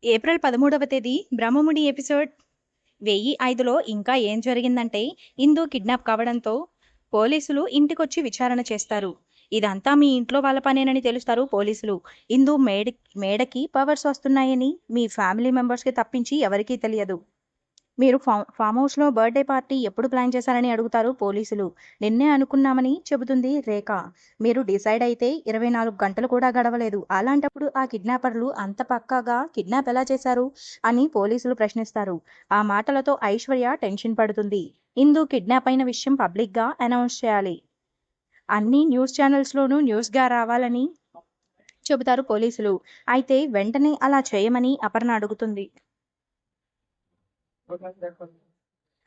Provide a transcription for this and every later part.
April 13వ తేదీ Brahmamudi episode 1005లో ఇంకా ఏం జరిగిందంటే ఇందు కిడ్నాప్ కావడంతో పోలీసులు ఇంటికొచ్చి విచారణ చేస్తారు. ఇదంతా మీ ఇంట్లో వాళ్ళ పనేనని తెలుస్తారు పోలీసులు. ఇందు మేడకి పవర్స్ వస్తున్నాయని మీ ఫ్యామిలీ మెంబర్స్కి తప్పించి ఎవరికీ తెలియదు. మీరు ఫామ్ హౌస్లో బర్త్డే పార్టీ ఎప్పుడు ప్లాన్ చేశారని అడుగుతారు పోలీసులు. నిన్నే అనుకున్నామని చెబుతుంది రేఖ. మీరు డిసైడ్ అయితే 24 గంటలు కూడా గడవలేదు. అలాంటప్పుడు ఆ కిడ్నాపర్లు అంత పక్కాగా కిడ్నాప్ ఎలా చేశారు అని పోలీసులు ప్రశ్నిస్తారు. ఆ మాటలతో ఐశ్వర్య టెన్షన్ పడుతుంది. ఇందు కిడ్నాప్ అయిన విషయం పబ్లిక్గా అనౌన్స్ చేయాలి. అన్ని న్యూస్ ఛానల్స్లోనూ న్యూస్గా రావాలని చెబుతారు పోలీసులు. అయితే వెంటనే అలా చేయమని అపర్ణ అడుగుతుంది.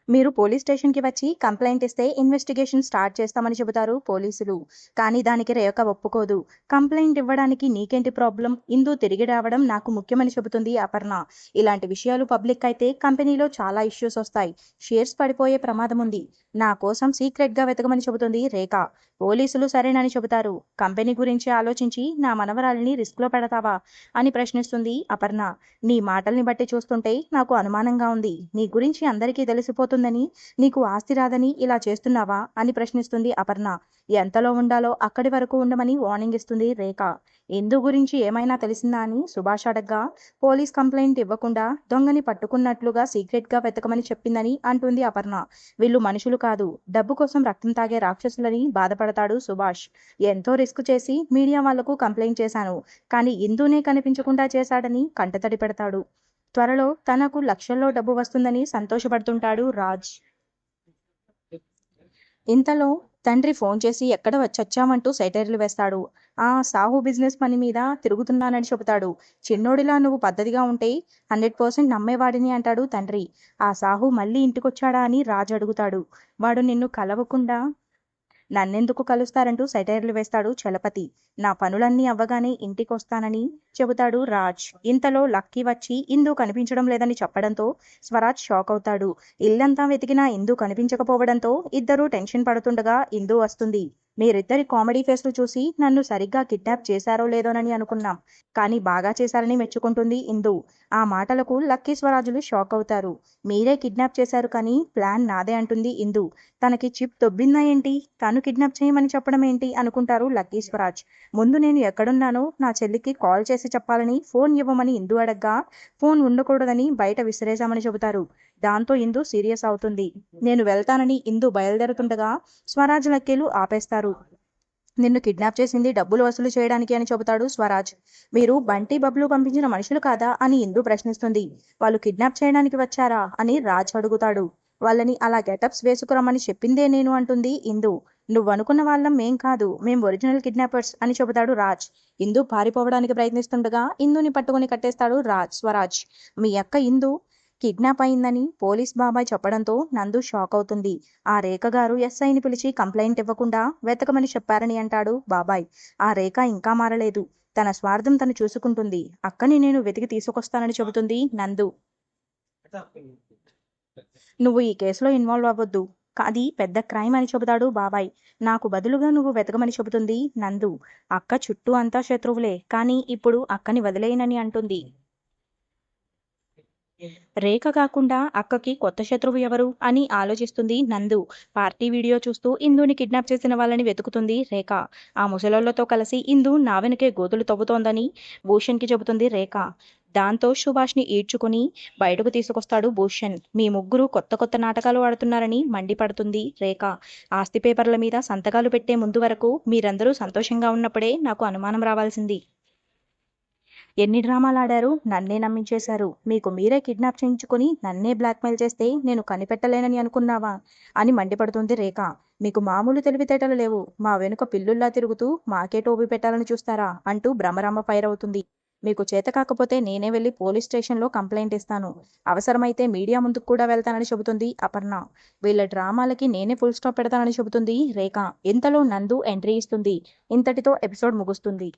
మీరు పోలీస్ స్టేషన్కి వచ్చి కంప్లైంట్ ఇస్తే ఇన్వెస్టిగేషన్ స్టార్ట్ చేస్తామని చెబుతారు పోలీసులు. కానీ దానికి రేఖ ఒప్పుకోదు. కంప్లైంట్ ఇవ్వడానికి నీకేంటి ప్రాబ్లం? ఇందు తిరిగి రావడం నాకు ముఖ్యమని చెబుతుంది అపర్ణ. ఇలాంటి విషయాలు పబ్లిక్ అయితే కంపెనీలో చాలా ఇష్యూస్ వస్తాయి. షేర్స్ పడిపోయే ప్రమాదం ఉంది. నా కోసం సీక్రెట్గా వెతకమని చెబుతుంది రేఖ. పోలీసులు సరేనని చెబుతారు. కంపెనీ గురించి ఆలోచించి నా మనవరాలిని రిస్క్లో పెడతావా అని ప్రశ్నిస్తుంది అపర్ణ. నీ మాటల్ని బట్టి చూస్తుంటే నాకు అనుమానంగా ఉంది. నీ గురించి అందరికీ తెలిసిపోతుందని, నీకు ఆస్తి రాదని ఇలా చేస్తున్నావా అని ప్రశ్నిస్తుంది అపర్ణ. ఎంతలో ఉండాలో అక్కడి వరకు ఉండమని వార్నింగ్ ఇస్తుంది రేఖ. ఇందు గురించి ఏమైనా తెలిసిందా అని సుభాష్ అడగ్గా పోలీస్ కంప్లైంట్ ఇవ్వకుండా దొంగని పట్టుకున్నట్లుగా సీక్రెట్గా వెతకమని చెప్పిందని అంటుంది అపర్ణ. వీళ్ళు మనుషులు కాదు, డబ్బు కోసం రక్తం తాగే రాక్షసులని బాధపడతాడు సుభాష్. ఎంతో రిస్క్ చేసి మీడియా వాళ్లకు కంప్లైంట్ చేశాను, కానీ ఇందునే కనిపించకుండా చేశాడని కంటతడి పెడతాడు. త్వరలో తనకు లక్షల్లో డబ్బు వస్తుందని సంతోషపడుతుంటాడు రాజ్. ఇంతలో తండ్రి ఫోన్ చేసి ఎక్కడ చచ్చామంటూ సెటైర్లు వేస్తాడు. సాహు బిజినెస్ పని మీద తిరుగుతున్నానని చెబుతాడు. చిన్నోడిలా నువ్వు పద్ధతిగా ఉంటే 100% నమ్మేవాడిని అంటాడు తండ్రి. ఆ సాహు మళ్ళీ ఇంటికొచ్చాడా అని రాజు అడుగుతాడు. వాడు నిన్ను కలవకుండా నన్నెందుకు కలుస్తారంటూ సెటైర్లు వేస్తాడు చలపతి. నా పనులన్నీ అవ్వగానే ఇంటికొస్తానని చెబుతాడు రాజ్. ఇంతలో లక్కీ వచ్చి ఇందు కనిపించడం లేదని చెప్పడంతో స్వరాజ్ షాక్ అవుతాడు. ఇల్లంతా వెతికినా ఇందు కనిపించకపోవడంతో ఇద్దరూ టెన్షన్ పడుతుండగా ఇందు వస్తుంది. మీరిద్దరి కామెడీ ఫేస్లు చూసి నన్ను సరిగ్గా కిడ్నాప్ చేశారో లేదోనని అనుకున్నాం, కానీ బాగా చేశారని మెచ్చుకుంటుంది ఇందు. ఆ మాటలకు లక్కీ స్వరాజులు షాక్ అవుతారు. మీరే కిడ్నాప్ చేశారు కానీ ప్లాన్ నాదే అంటుంది ఇందు. తనకి చిప్ దొబ్బిందా ఏంటి, తను కిడ్నాప్ చేయమని చెప్పడం ఏంటి అనుకుంటారు లక్కీ స్వరాజ్. ముందు నేను ఎక్కడున్నానో నా చెల్లికి కాల్ చేసి చెప్పాలని ఫోన్ ఇవ్వమని ఇందు అడగ్గా ఫోన్ ఉండకూడదని బయట విసిరేశామని చెబుతారు. దాంతో ఇందు సీరియస్ అవుతుంది. నేను వెళ్తానని ఇందు బయలుదేరుతుండగా స్వరాజ్ లక్కీలు ఆపేస్తారు. నిన్ను కిడ్నాప్ చేసింది డబ్బులు వసూలు చేయడానికి అని చెబుతాడు స్వరాజ్. మీరు బంటి బబ్లు పంపించిన మనుషులు కాదా అని ఇందు ప్రశ్నిస్తుంది. వాళ్ళు కిడ్నాప్ చేయడానికి వచ్చారా అని రాజ్ అడుగుతాడు. వాళ్ళని అలా గెటప్స్ వేసుకురమ్మని చెప్పిందే నేను అంటుంది ఇందు. నువ్వనుకున్న వాళ్ళం మేం కాదు, మేం ఒరిజినల్ కిడ్నాపర్స్ అని చెబుతాడు రాజ్. ఇందు పారిపోవడానికి ప్రయత్నిస్తుండగా ఇందుని పట్టుకుని కట్టేస్తాడు స్వరాజ్. మీ అక్క ఇందు కిడ్నాప్ అయిందని పోలీస్ బాబాయ్ చెప్పడంతో నందు షాక్ అవుతుంది. ఆ రేఖ గారు ఎస్ఐని పిలిచి కంప్లైంట్ ఇవ్వకుండా వెతకమని చెప్పారని అంటాడు బాబాయ్. ఆ రేఖ ఇంకా మారలేదు. తన స్వార్థం తను చూసుకుంటుంది. అక్కని నేను వెతికి తీసుకొస్తానని చెబుతుంది నందు. నువ్వు ఈ కేసులో ఇన్వాల్వ్ అవ్వద్దు, అది పెద్ద క్రైమ్ అని చెబుతాడు బాబాయ్. నాకు బదులుగా నువ్వు వెతకమని చెబుతుంది నందు. అక్క చుట్టూ అంతా శత్రువులే, కానీ ఇప్పుడు అక్కని వదిలేయనని అంటుంది. రేఖ కాకుండా అక్కకి కొత్త శత్రువు ఎవరు అని ఆలోచిస్తుంది నందు. పార్టీ వీడియో చూస్తూ ఇందుని కిడ్నాప్ చేసిన వాళ్ళని వెతుకుతుంది రేఖ. ఆ ముసలోళ్లతో కలిసి ఇందు నా వెనుకే గోతులు తవ్వుతోందని భూషణ్కి చెబుతుంది రేఖ. దాంతో సుభాష్ని ఈడ్చుకుని బయటకు తీసుకొస్తాడు భూషణ్. మీ ముగ్గురు కొత్త కొత్త నాటకాలు ఆడుతున్నారని మండిపడుతుంది రేఖ. ఆస్తి పేపర్ల మీద సంతకాలు పెట్టే ముందు వరకు మీరందరూ సంతోషంగా ఉన్నప్పుడే నాకు అనుమానం రావాల్సింది. ఎన్ని డ్రామాలు ఆడారు, నన్నే నమ్మించేశారు. మీకు మీరే కిడ్నాప్ చేయించుకుని నన్నే బ్లాక్మెయిల్ చేస్తే నేను కనిపెట్టలేనని అనుకున్నావా అని మండిపడుతుంది రేఖ. మీకు మామూలు తెలివితేటలు లేవు. మా వెనుక పిల్లుల్లా తిరుగుతూ మాకే టోపీ పెట్టాలని చూస్తారా అంటూ భ్రమరాంబ ఫైర్ అవుతుంది. మీకు చేత కాకపోతే నేనే వెళ్ళి పోలీస్ స్టేషన్లో కంప్లైంట్ ఇస్తాను. అవసరమైతే మీడియా ముందుకు కూడా వెళ్తానని చెబుతుంది అపర్ణ. వీళ్ళ డ్రామాలకి నేనే ఫుల్ స్టాప్ పెడతానని చెబుతుంది రేఖ. ఇంతలో నందు ఎంట్రీ ఇస్తుంది. ఇంతటితో ఎపిసోడ్ ముగుస్తుంది.